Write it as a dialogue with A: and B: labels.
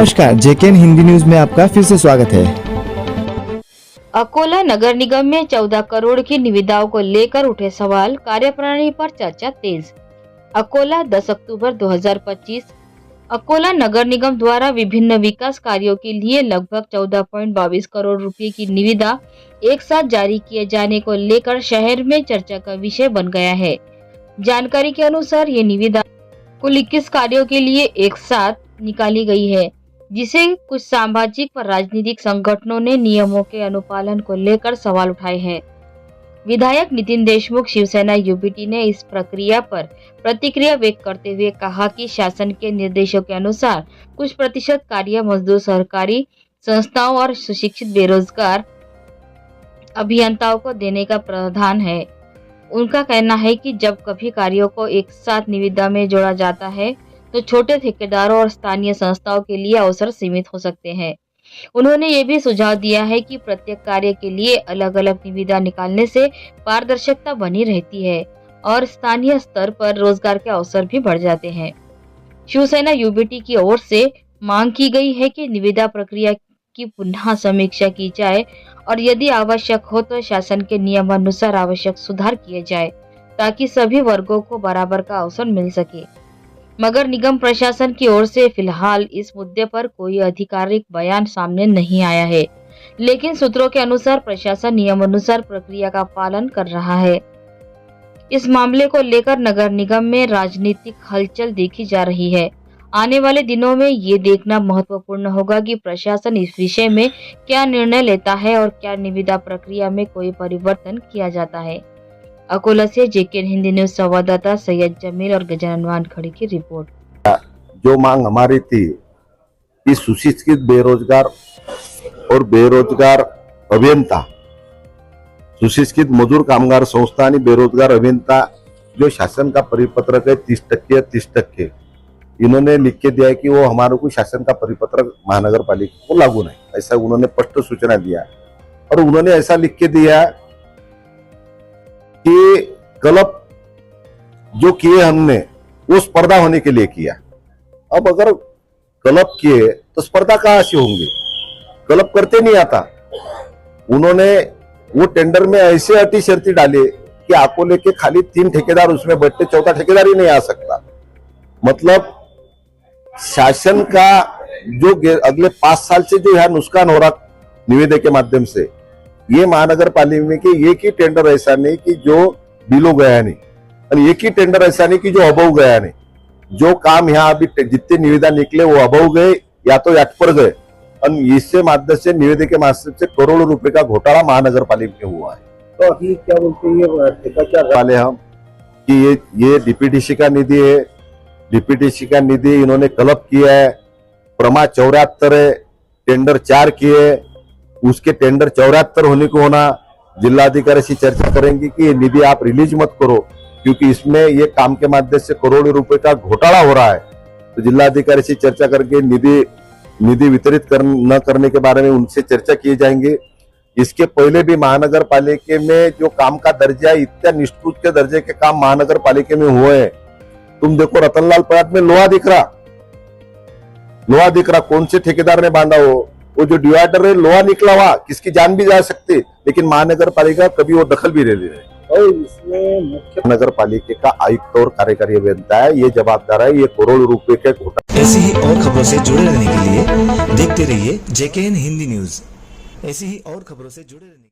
A: नमस्कार, जेकेएन हिंदी न्यूज में आपका फिर से स्वागत है।
B: अकोला नगर निगम में 14 करोड़ की निविदाओं को लेकर उठे सवाल, कार्यप्रणाली पर चर्चा तेज। अकोला 10 अक्टूबर 2025। अकोला नगर निगम द्वारा विभिन्न विकास कार्यों के लिए लगभग 14.22 करोड़ रुपए की निविदा एक साथ जारी किए जाने को लेकर शहर में चर्चा का विषय बन गया है। जानकारी के अनुसार ये निविदा कुल 21 कार्यों के लिए एक साथ निकाली गई है, जिसे कुछ सामाजिक व राजनीतिक संगठनों ने नियमों के अनुपालन को लेकर सवाल उठाए हैं। विधायक नितिन देशमुख शिवसेना यूबीटी ने इस प्रक्रिया पर प्रतिक्रिया व्यक्त करते हुए कहा कि शासन के निर्देशों के अनुसार कुछ प्रतिशत कार्य मजदूर, सरकारी संस्थाओं और सुशिक्षित बेरोजगार अभियंताओं को देने का प्रावधान है। उनका कहना है कि जब कभी कार्यों को एक साथ निविदा में जोड़ा जाता है तो छोटे ठेकेदारों और स्थानीय संस्थाओं के लिए अवसर सीमित हो सकते हैं। उन्होंने ये भी सुझाव दिया है कि प्रत्येक कार्य के लिए अलग अलग निविदा निकालने से पारदर्शिता बनी रहती है और स्थानीय स्तर पर रोजगार के अवसर भी बढ़ जाते हैं। शिवसेना यूबीटी की ओर से मांग की गई है कि निविदा प्रक्रिया की पुनः समीक्षा की जाए और यदि आवश्यक हो तो शासन के नियमानुसार आवश्यक सुधार किए जाए ताकि सभी वर्गों को बराबर का अवसर मिल सके। मगर निगम प्रशासन की ओर से फिलहाल इस मुद्दे पर कोई आधिकारिक बयान सामने नहीं आया है, लेकिन सूत्रों के अनुसार प्रशासन नियमानुसार प्रक्रिया का पालन कर रहा है। इस मामले को लेकर नगर निगम में राजनीतिक हलचल देखी जा रही है। आने वाले दिनों में ये देखना महत्वपूर्ण होगा कि प्रशासन इस विषय में क्या निर्णय लेता है और क्या निविदा प्रक्रिया में कोई परिवर्तन किया जाता है। अकोला से जेकेएन हिंदी न्यूज संवाददाता सैयद जमील और गजानन वानखड़ी की रिपोर्ट।
C: जो मांग हमारी थी कि सुशिक्षित बेरोजगार और बेरोजगार अभियंता, सुशिक्षित मजूर कामगार संस्था आणि बेरोजगार अभियंता, जो शासन का परिपत्रक है 30% इन्होंने लिख के दिया है कि वो हमारे को शासन का परिपत्रक महानगर पालिका को लागू नहीं, ऐसा उन्होंने स्पष्ट सूचना दिया। और उन्होंने ऐसा लिख के दिया कि क्लब जो किए हमने वो स्पर्धा होने के लिए किया। अब अगर क्लब किए तो स्पर्धा कहां से होंगी? क्लब करते नहीं आता। उन्होंने वो टेंडर में ऐसे अटी शर्ती डाले कि अकोले के खाली 3 ठेकेदार उसमें बैठते, चौथा ठेकेदार ही नहीं आ सकता। मतलब शासन का जो अगले 5 साल से जो यह नुकसान हो रहा निविदा के माध्यम से, ये महानगर पालिका में कि एक ही टेंडर ऐसा नहीं कि जो बिलो गया नहीं, और एक ही टेंडर ऐसा नहीं कि जो अबव गया नहीं। जो काम यहाँ अभी जितने निविदा निकले वो अबव गए या तो याट पर गए, और इससे माध्यम से निविदा के माध्यम से करोड़ों रुपए का घोटाला महानगर पालिका में हुआ है। तो अभी क्या बोलते हैं क्या वाले हम कि ये डीपीडीसी का निधि है, डीपीडीसी का निधि इन्होंने क्लब किया है, प्रमा 74 है, टेंडर 4 किए, उसके टेंडर 74 होने को होना। जिलाधिकारी से चर्चा करेंगे कि ये निधि आप रिलीज मत करो क्योंकि इसमें ये काम के माध्यम से करोड़ों रुपए का घोटाला हो रहा है। तो जिलाधिकारी से चर्चा करके निधि वितरित न करने के बारे में उनसे चर्चा किए जाएंगे। इसके पहले भी महानगर पालिका में जो काम का दर्जा इतना निष्ठुर के दर्जे के काम महानगर पालिका में हुए हैं। तुम देखो रतनलाल परात में लोहा दिख रहा, कौन से ठेकेदार ने बांधा हो? वो जो डिवाइडर है लोहा निकला हुआ, किसकी जान भी जा सकती, लेकिन महानगर पालिका कभी वो दखल भी नहीं ले रहे। और इसमें मुख्य नगर पालिका का आयुक्त और कार्यकारी अभियंता है, ये जवाबदार है, ये करोड़ रुपए के घोटाले।
A: ऐसी ही और खबरों से जुड़े रहने के लिए देखते रहिए जेकेएन हिंदी न्यूज। ऐसी ही और खबरों से जुड़े रहने